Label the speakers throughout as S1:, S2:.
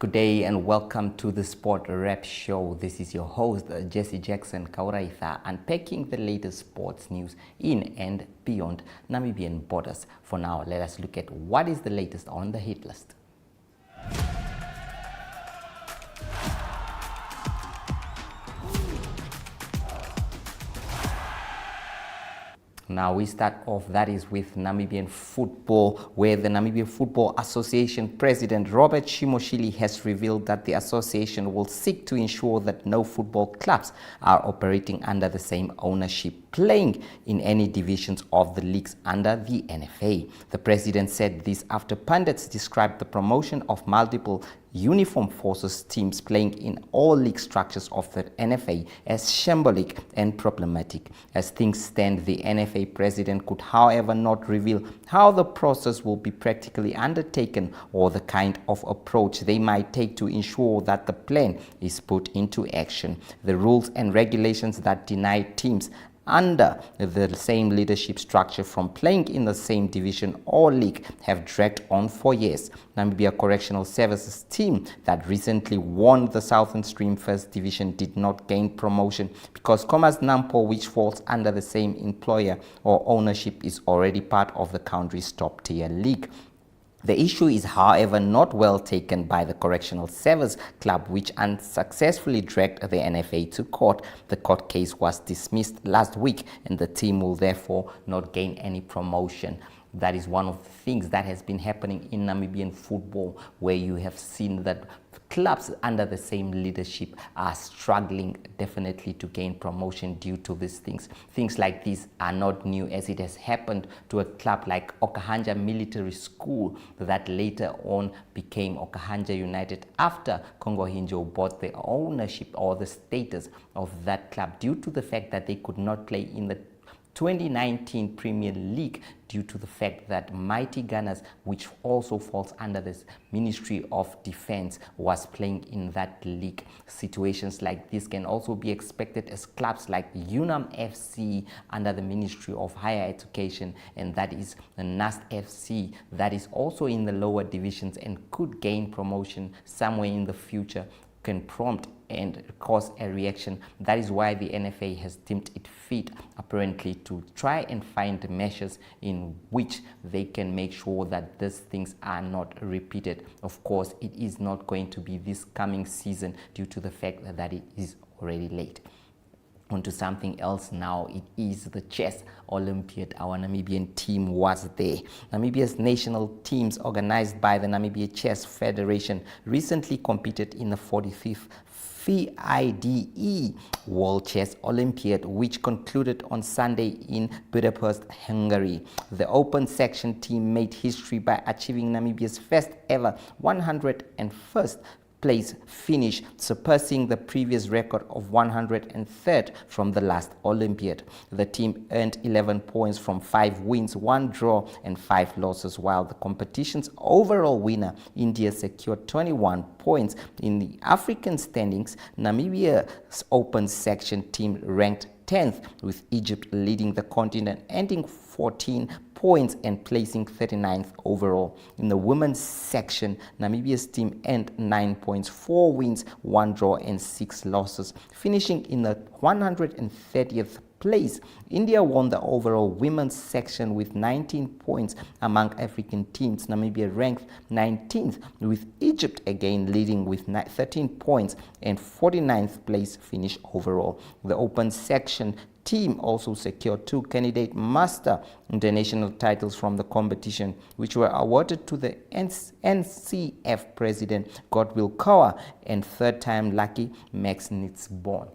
S1: Good day and welcome to the Sport Rep Show. This is your host, Jesse Jackson Kauraitha, unpacking the latest sports news in and beyond Namibian borders. For now, let us look at what is the latest on the hit list. Now we start off, that is with Namibian football, where the Namibian Football Association President Robert Shimoshili has revealed that the association will seek to ensure that no football clubs are operating under the same ownership, playing in any divisions of the leagues under the NFA. The president said this after pundits described the promotion of multiple uniform forces teams playing in all league structures of the NFA as shambolic and problematic. As things stand, the NFA president could, however, not reveal how the process will be practically undertaken or the kind of approach they might take to ensure that the plan is put into action. The rules and regulations that deny teams under the same leadership structure from playing in the same division or league have dragged on for years. Namibia Correctional Services team that recently won the Southern Stream First Division did not gain promotion because Commerce Nampo, which falls under the same employer or ownership, is already part of the country's top tier league. The issue is, however, not well taken by the Correctional Service Club, which unsuccessfully dragged the NFA to court. The court case was dismissed last week, and the team will therefore not gain any promotion. That is one of the things that has been happening in Namibian football, where you have seen that clubs under the same leadership are struggling definitely to gain promotion due to these things. Things like these are not new, as it has happened to a club like Okahanja Military School that later on became Okahanja United after Congo Hinjo bought the ownership or the status of that club due to the fact that they could not play in the 2019 Premier League due to the fact that Mighty Gunners, which also falls under this Ministry of Defense, was playing in that league. Situations like this can also be expected as clubs like Unam FC under the Ministry of Higher Education, and that is the NAST FC that is also in the lower divisions and could gain promotion somewhere in the future, can prompt and cause a reaction. That is why the NFA has deemed it fit, apparently, to try and find measures in which they can make sure that these things are not repeated. Of course, it is not going to be this coming season due to the fact that it is already late. On to something else now. It is the chess Olympiad. Our Namibian team was there. Namibia's national teams, organized by the Namibia Chess Federation, recently competed in the 45th FIDE World Chess Olympiad, which concluded on Sunday in Budapest, Hungary. The open section team made history by achieving Namibia's first ever 101st place finish, surpassing the previous record of 103rd from the last Olympiad. The team earned 11 points from 5 wins, 1 draw and 5 losses, while the competition's overall winner, India, secured 21 points. In the African standings, Namibia's open section team ranked 10th, with Egypt leading the continent, ending 14 points and placing 39th overall. In the women's section, Namibia's team earned 9 points, 4 wins, 1 draw and 6 losses, finishing in the 130th place. India won the overall women's section with 19 points among African teams. Namibia ranked 19th, with Egypt again leading with 13 points and 49th place finish overall. The open section team also secured 2 candidate master international titles from the competition, which were awarded to the NCF president Godwill Kaur and third-time lucky Max Nitzborn.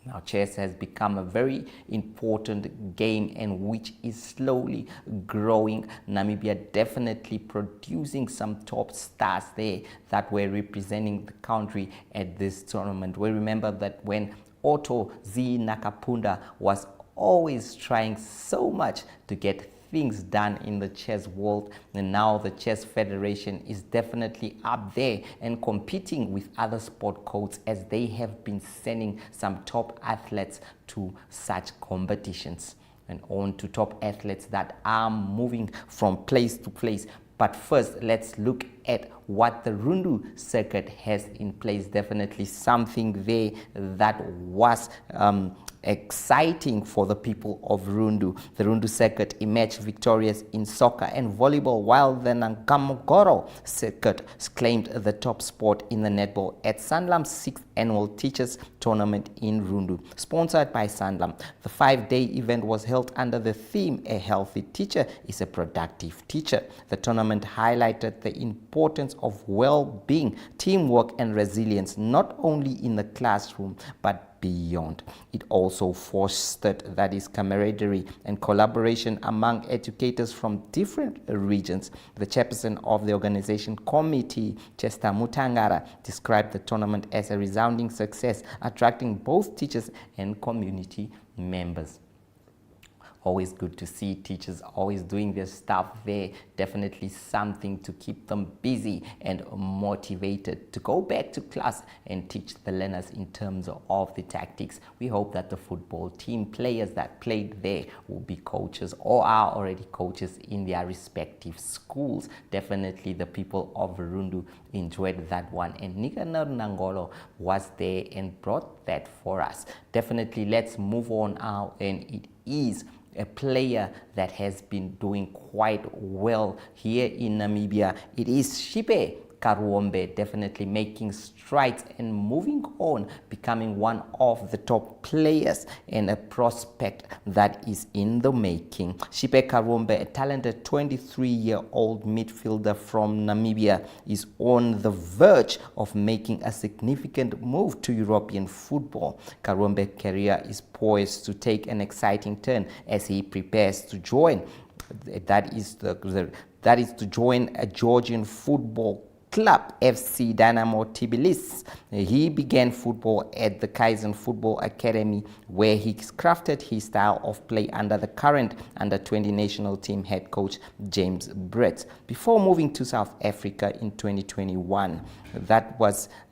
S1: Now, chess has become a very important game and which is slowly growing. Namibia definitely producing some top stars there that were representing the country at this tournament. We remember that when Otto Z Nakapunda was always trying so much to get things done in the chess world, and now the Chess Federation is definitely up there and competing with other sport codes, as they have been sending some top athletes to such competitions. And on to top athletes that are moving from place to place. But first, let's look at what the Rundu circuit has in place. Definitely something there that was exciting for the people of Rundu. The Rundu circuit emerged victorious in soccer and volleyball, while the Ngamogoro circuit claimed the top spot in the netball at Sanlam's 6th annual Teachers Tournament in Rundu. Sponsored by Sanlam, the 5-day event was held under the theme, "A healthy teacher is a productive teacher." The tournament highlighted the importance of well-being, teamwork and resilience, not only in the classroom but beyond. It also fostered, that is, camaraderie and collaboration among educators from different regions. The chairperson of the organization committee, Chester Mutangara, described the tournament as a resounding success, attracting both teachers and community members. Always good to see teachers always doing their stuff there. Definitely something to keep them busy and motivated to go back to class and teach the learners in terms of the tactics. We hope that the football team players that played there will be coaches or are already coaches in their respective schools. Definitely the people of Rundu enjoyed that one, and Nicanor Nangolo was there and brought that for us. Definitely let's move on now, and it is a player that has been doing quite well here in Namibia. It is Shipe Karwombe, definitely making strides and moving on, becoming one of the top players and a prospect that is in the making. Shipe Karwombe, a talented 23-year-old midfielder from Namibia, is on the verge of making a significant move to European football. Karwombe's career is poised to take an exciting turn as he prepares to join to join a Georgian football club, FC Dynamo Tbilisi. He began football at the Kaizen Football Academy, where he crafted his style of play under the current under-20 national team head coach James Brett. Before moving to South Africa in 2021,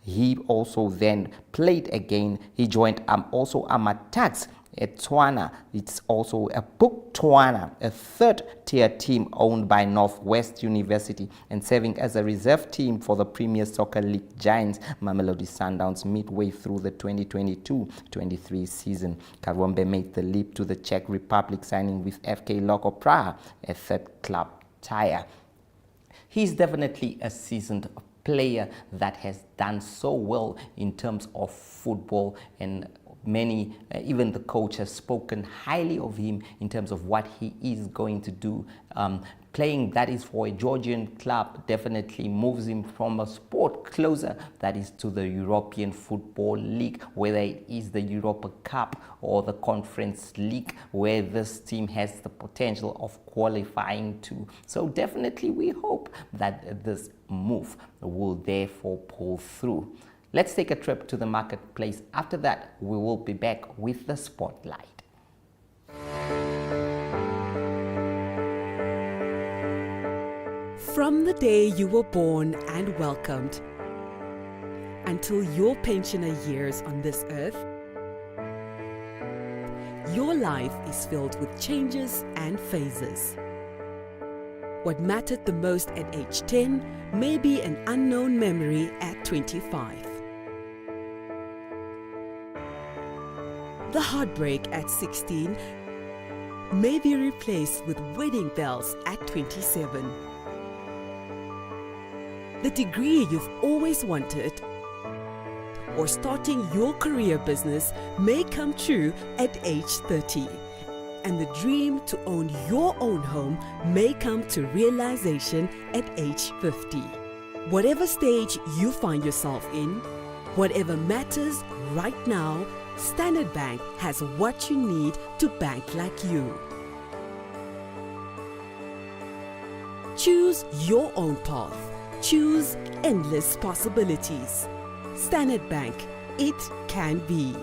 S1: he also then played again. He joined also Amatax at Tswana. It's also a Book Tswana, a third-tier team owned by Northwest University and serving as a reserve team for the Premier Soccer League giants Mamelodi Sundowns midway through the 2022-23 season. Karwombe made the leap to the Czech Republic, signing with FK Loko Praha, a third club tier. He's definitely a seasoned player that has done so well in terms of football, and many, even the coach, has spoken highly of him in terms of what he is going to do. Playing, that is, for a Georgian club definitely moves him from a sport closer, that is, to the European Football League, whether it is the Europa Cup or the Conference League, where this team has the potential of qualifying to. So definitely we hope that this move will therefore pull through. Let's take a trip to the marketplace. After that, we will be back with the spotlight.
S2: From the day you were born and welcomed until your pensioner years on this earth, your life is filled with changes and phases. What mattered the most at age 10 may be an unknown memory at 25. The heartbreak at 16 may be replaced with wedding bells at 27. The degree you've always wanted or starting your career business may come true at age 30. And the dream to own your own home may come to realization at age 50. Whatever stage you find yourself in, whatever matters right now, Standard Bank has what you need to bank like you. Choose your own path. Choose endless possibilities. Standard Bank, it can be.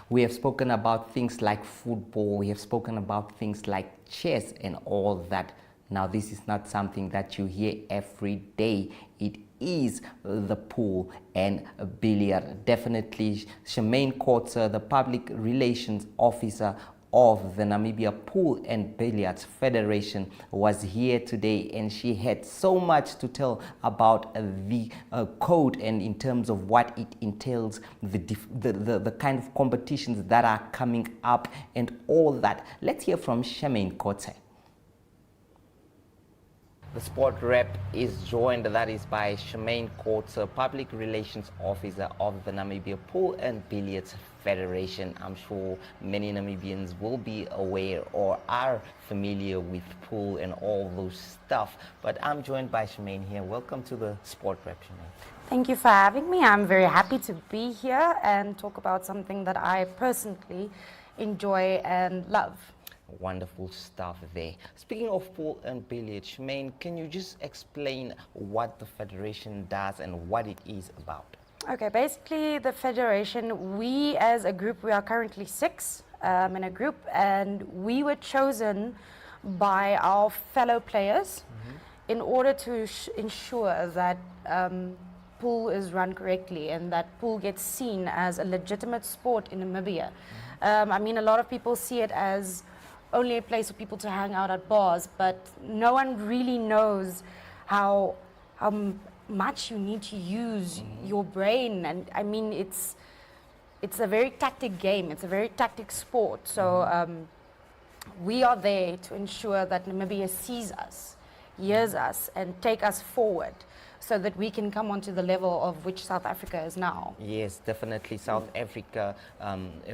S1: We have spoken about things like football, we have spoken about things like chess and all that. Now, this is not something that you hear every day. It is the pool and billiard. Definitely, Shemaine Kotze, the public relations officer of the Namibia Pool and Billiards Federation, was here today, and she had so much to tell about the code and in terms of what it entails, the kind of competitions that are coming up and all that. Let's hear from Shemaine Kotze. The sport rep is joined, that is by Shemaine Kotze, Public Relations Officer of the Namibia Pool and Billiards Federation. I'm sure many Namibians will be aware or are familiar with pool and all those stuff. But I'm joined by Shemaine here. Welcome to the sport rep, Shemaine.
S3: Thank you for having me. I'm very happy to be here and talk about something that I personally enjoy and love.
S1: Wonderful stuff there. Speaking of pool and billiards, Shemaine, can you just explain what the federation does and what it is about?
S3: Okay, basically the federation, we as a group, we are currently 6 in a group, and we were chosen by our fellow players in order to ensure that pool is run correctly and that pool gets seen as a legitimate sport in Namibia. I mean, a lot of people see it as only a place for people to hang out at bars, but no one really knows how much you need to use your brain. And I mean, it's a very tactic game. It's a very tactic sport. So we are there to ensure that Namibia sees us, hears us, and take us forward, so that we can come onto the level of which South Africa is now.
S1: Yes, definitely. South Africa,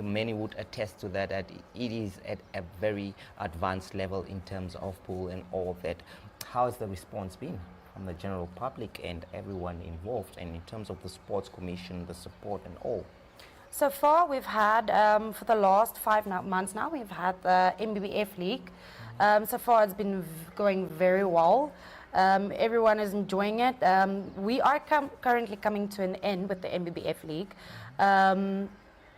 S1: many would attest to that, that it is at a very advanced level in terms of pool and all that. How has the response been from the general public and everyone involved, and in terms of the Sports Commission, the support and all?
S3: So far, we've had, for the last 5 months now, we've had the MBBF League. So far, it's been going very well. Everyone is enjoying it. We are currently coming to an end with the MBBF League,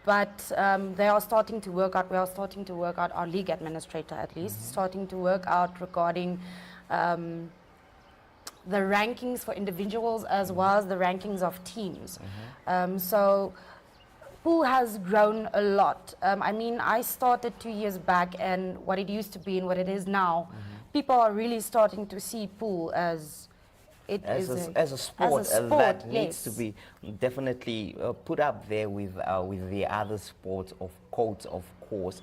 S3: but they are starting to work out. We are starting to work out, our league administrator at least, starting to work out regarding the rankings for individuals as well as the rankings of teams. So pool has grown a lot. I mean, I started 2 years back, and what it used to be and what it is now, people are really starting to see pool as
S1: a sport that needs to be definitely put up there with the other sports, of course.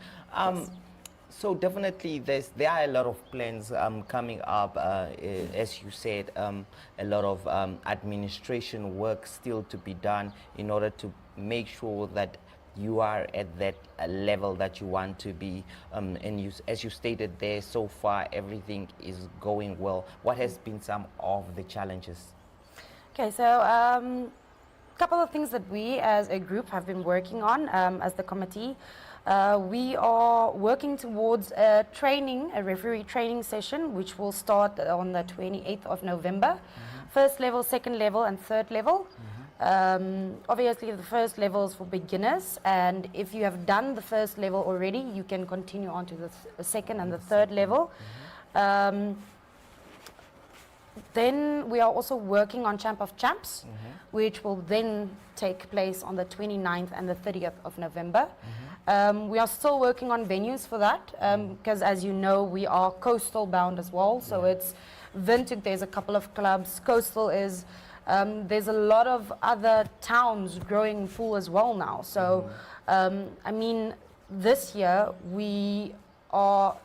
S1: So definitely there are a lot of plans coming up, as you said, a lot of administration work still to be done in order to make sure that you are at that level that you want to be, and you, as you stated there, so far everything is going well. What has been some of the challenges?
S3: Okay, so a couple of things that we as a group have been working on as the committee. We are working towards a referee training session, which will start on the 28th of November. First level, second level, and third level. Obviously, the first level is for beginners, and if you have done the first level already, you can continue on to the second and the third level. Then we are also working on Champ of Champs, which will then take place on the 29th and the 30th of November. We are still working on venues for that, because as you know, we are coastal bound as well. So it's Windhoek, there's a couple of clubs. Coastal is, there's a lot of other towns growing pool as well now. So, I mean, this year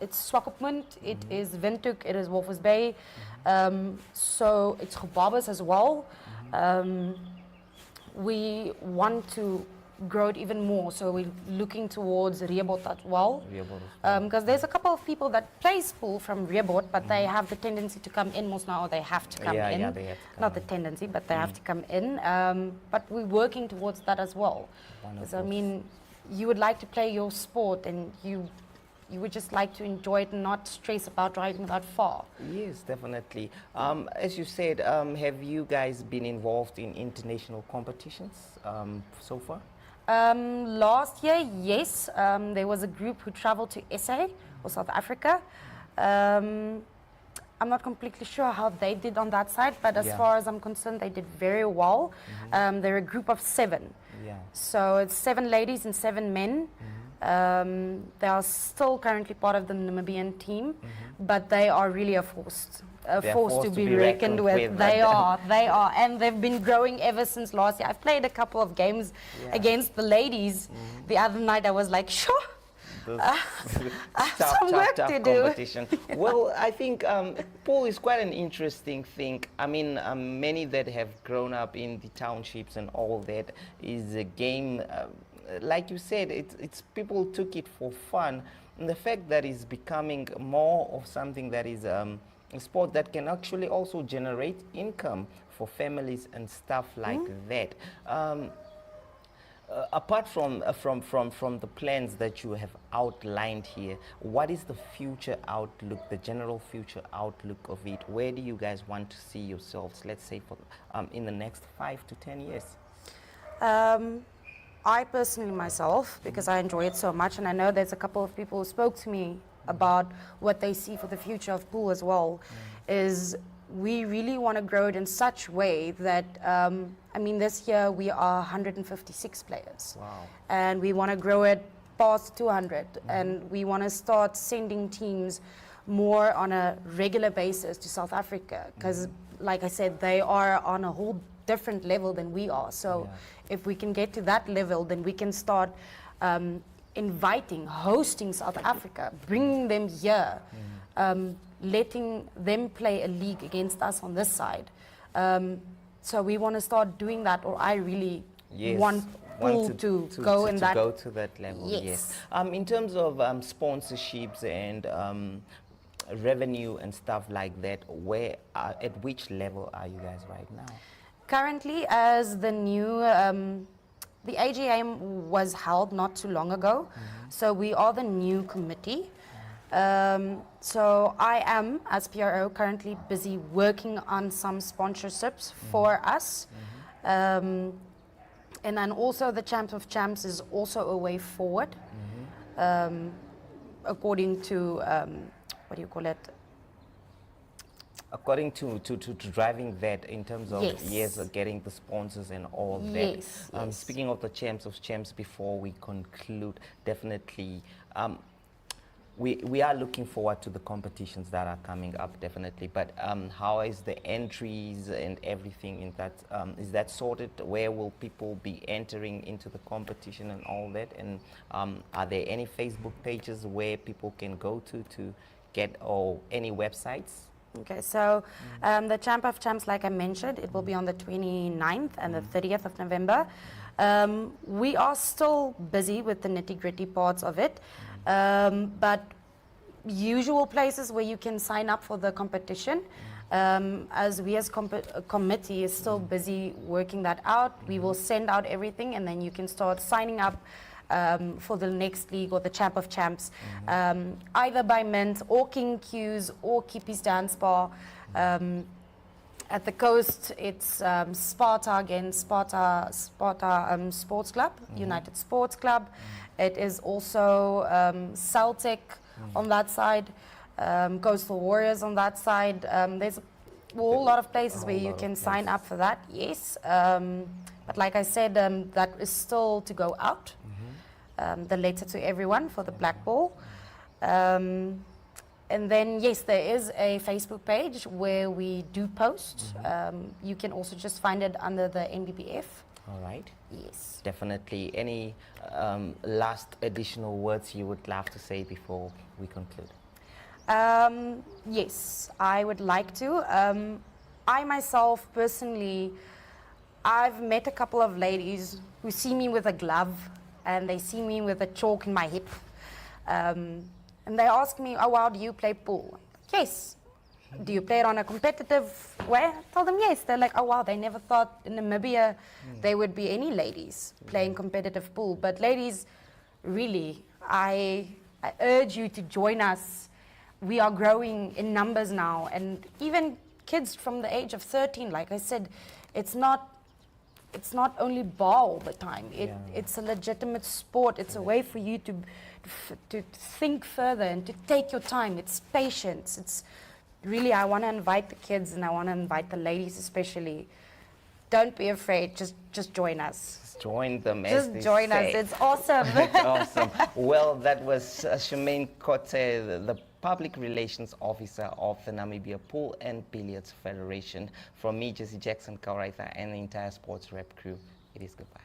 S3: it's Swakopmund, it is Windhoek, it is Walvis Bay. So it's Gobabis as well. We want to grow it even more, so we're looking towards Rehoboth as well. Because there's a couple of people that play pool from Rehoboth, but they have the tendency to come in most now, or they have to come in.
S1: They have to come
S3: Not the tendency, but they have to come in. But we're working towards that as well. Because I mean, you would like to play your sport, and you would just like to enjoy it and not stress about driving that far.
S1: Yes, definitely. As you said, have you guys been involved in international competitions so far?
S3: Last year, yes, there was a group who traveled to SA or South Africa. I'm not completely sure how they did on that side, but as
S1: Yeah.
S3: far as I'm concerned, they did very well. They're a group of 7.
S1: Yeah.
S3: So it's 7 ladies and 7 men. They are still currently part of the Namibian team, but they are really a force. A
S1: They're
S3: force to be reckoned with. They are, and they've been growing ever since last year. I've played a couple of games against the ladies. The other night I was like, sure, I have some work to do.
S1: Competition. Well, I think pool is quite an interesting thing. I mean, many that have grown up in the townships and all that is a game. Like you said, it's people took it for fun. And the fact that it's becoming more of something that is a sport that can actually also generate income for families and stuff like that. Apart from the plans that you have outlined here, what is the future outlook, the general future outlook of it? Where do you guys want to see yourselves, let's say, for in the next 5 to 10 years?
S3: I personally myself, because I enjoy it so much, and I know there's a couple of people who spoke to me about what they see for the future of pool as well, is we really want to grow it in such way that, I mean, this year we are 156 players.
S1: Wow.
S3: And we want to grow it past 200. And we want to start sending teams more on a regular basis to South Africa. Because, like I said, they are on a whole different level than we are. So if we can get to that level, then we can start hosting South Africa, bringing them here, letting them play a league against us on this side. So we want to start doing that, or I really want pool to go in that.
S1: Go to that level.
S3: Yes.
S1: In terms of sponsorships and revenue and stuff like that, at which level are you guys right now?
S3: Currently, as the new, the AGM was held not too long ago, so we are the new committee. So I am, as PRO, currently busy working on some sponsorships for us. And then also the Champs of Champs is also a way forward, according to, what do you call it?
S1: According to driving that in terms of getting the sponsors and all that. Speaking of the Champs of Champs, before we conclude, definitely we are looking forward to the competitions that are coming up, definitely. But how is the entries and everything in that? Is that sorted? Where will people be entering into the competition and all that? And are there any Facebook pages where people can go to get, or any websites?
S3: Okay, so the Champ of Champs, like I mentioned, it will be on the 29th and the 30th of November. We are still busy with the nitty-gritty parts of it, but usual places where you can sign up for the competition, as we as a committee is still busy working that out. We will send out everything, and then you can start signing up for the next league or the Champ of Champs, either by Mint or King Q's or Kippie's Dance Bar. At the coast, it's Sparta again, Sparta Sports Club, United Sports Club. It is also Celtic on that side, Coastal Warriors on that side. There's a whole lot of places where you can sign up for that, yes. But like I said, that is still to go out. The letter to everyone for the Black Ball. And then, yes, there is a Facebook page where we do post. You can also just find it under the NBBF.
S1: All right.
S3: Yes.
S1: Definitely. Any last additional words you would love to say before we conclude?
S3: Yes, I would like to. I myself, personally, I've met a couple of ladies who see me with a glove and they see me with a chalk in my hip. And they ask me, oh wow, do you play pool? Yes. Do you play it on a competitive way? I tell them yes. They're like, oh wow, they never thought in Namibia there would be any ladies playing competitive pool. But ladies, really, I urge you to join us. We are growing in numbers now, and even kids from the age of 13, like I said, it's not it's not only bar all the time.
S1: Yeah.
S3: It's a legitimate sport. It's a way for you to think further and to take your time. It's patience. It's really, I want to invite the kids and I want to invite the ladies especially. Don't be afraid. Just join us.
S1: Just join them.
S3: Just join us. It's awesome.
S1: It's awesome. Well, that was Shemaine Kote, the Public Relations Officer of the Namibia Pool and Billiards Federation. From me, Jesse Jackson Kauraitha, and the entire Sports Rep crew, it is goodbye.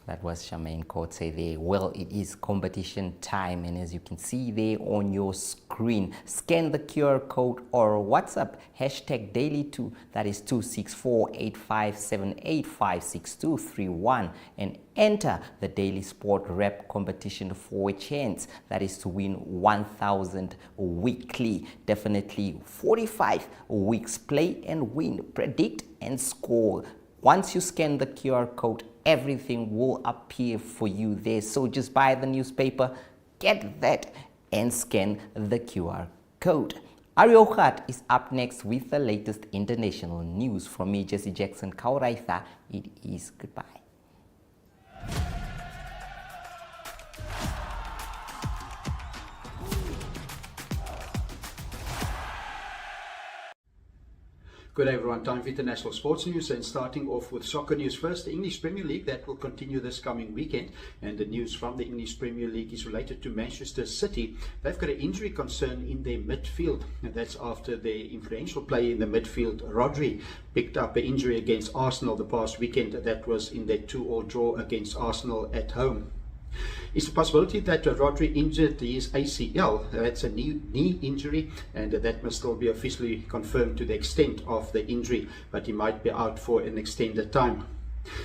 S1: That was Shemaine Kote there. Well, it is competition time, and as you can see there on your screen, scan the QR code or WhatsApp hashtag Daily2, that is 264-8578-56231, and enter the Daily Sport Rep competition for a chance, that is to win 1,000 weekly. Definitely 45 weeks. Play and win, predict and score. Once you scan the QR code, everything will appear for you there. So just buy the newspaper, get that, and scan the QR code. Ariohat is up next with the latest international news. From me, Jesse Jackson Kauraitha, it is goodbye.
S4: Good day everyone, time for international sports news, and starting off with soccer news first. The English Premier League, that will continue this coming weekend, and the news from the English Premier League is related to Manchester City. They've got an injury concern in their midfield, and that's after their influential player in the midfield, Rodri, picked up an injury against Arsenal the past weekend. That was in their 2-2 draw against Arsenal at home. It's a possibility that Rodri injured his ACL. That's a knee injury, and that must still be officially confirmed to the extent of the injury, but he might be out for an extended time.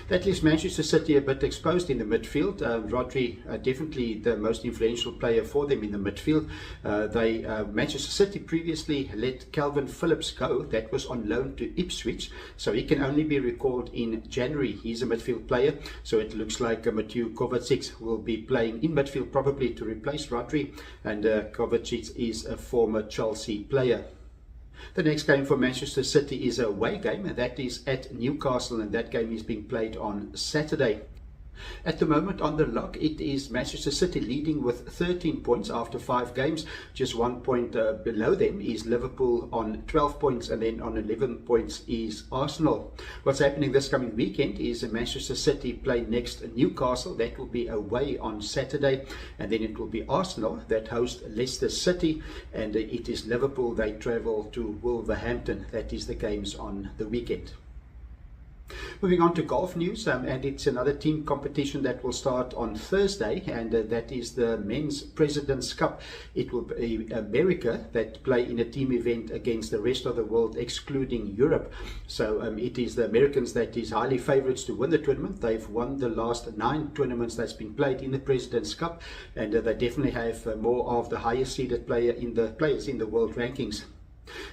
S4: That leaves Manchester City a bit exposed in the midfield. Rodri, definitely the most influential player for them in the midfield. Manchester City previously let Calvin Phillips go. That was on loan to Ipswich, so he can only be recalled in January. He's a midfield player, so it looks like Mateo Kovacic will be playing in midfield, probably to replace Rodri, and Kovacic is a former Chelsea player. The next game for Manchester City is a away game, and that is at Newcastle, and that game is being played on Saturday. At the moment on the log, it is Manchester City leading with 13 points after 5 games. Just 1 point below them is Liverpool on 12 points, and then on 11 points is Arsenal. What's happening this coming weekend is Manchester City play next Newcastle. That will be away on Saturday, and then it will be Arsenal that host Leicester City, and it is Liverpool, they travel to Wolverhampton. That is the games on the weekend. Moving on to golf news, and it's another team competition that will start on Thursday, and that is the Men's President's Cup. It will be America that play in a team event against the rest of the world, excluding Europe. So it is the Americans that is highly favorites to win the tournament. They've won the last 9 tournaments that's been played in the President's Cup, and they definitely have more of the highest seeded players in the world rankings.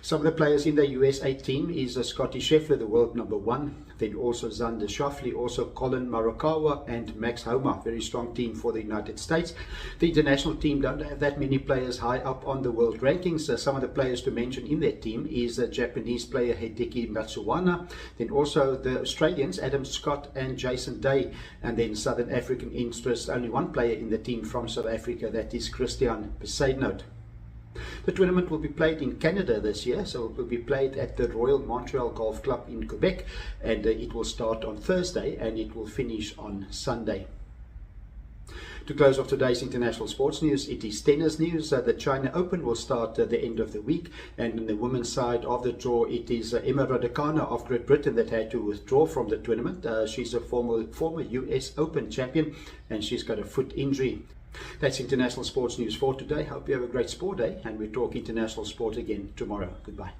S4: Some of the players in the USA team is Scotty Scheffler, the world number 1, then also Xander Schauffele, also Colin Morikawa and Max Homa. Very strong team for the United States. The international team don't have that many players high up on the world rankings. Some of the players to mention in their team is Japanese player Hideki Matsuyama, then also the Australians Adam Scott and Jason Day, and then Southern African interest, only one player in the team from South Africa, that is Christian Besaidnout. The tournament will be played in Canada this year, so it will be played at the Royal Montreal Golf Club in Quebec, and it will start on Thursday and it will finish on Sunday. To close off today's international sports news, it is tennis news. The China Open will start at the end of the week, and on the women's side of the draw, it is Emma Raducanu of Great Britain that had to withdraw from the tournament. She's a former US Open champion, and she's got a foot injury. That's international sports news for today. Hope you have a great sport day, and we talk international sport again tomorrow. Goodbye.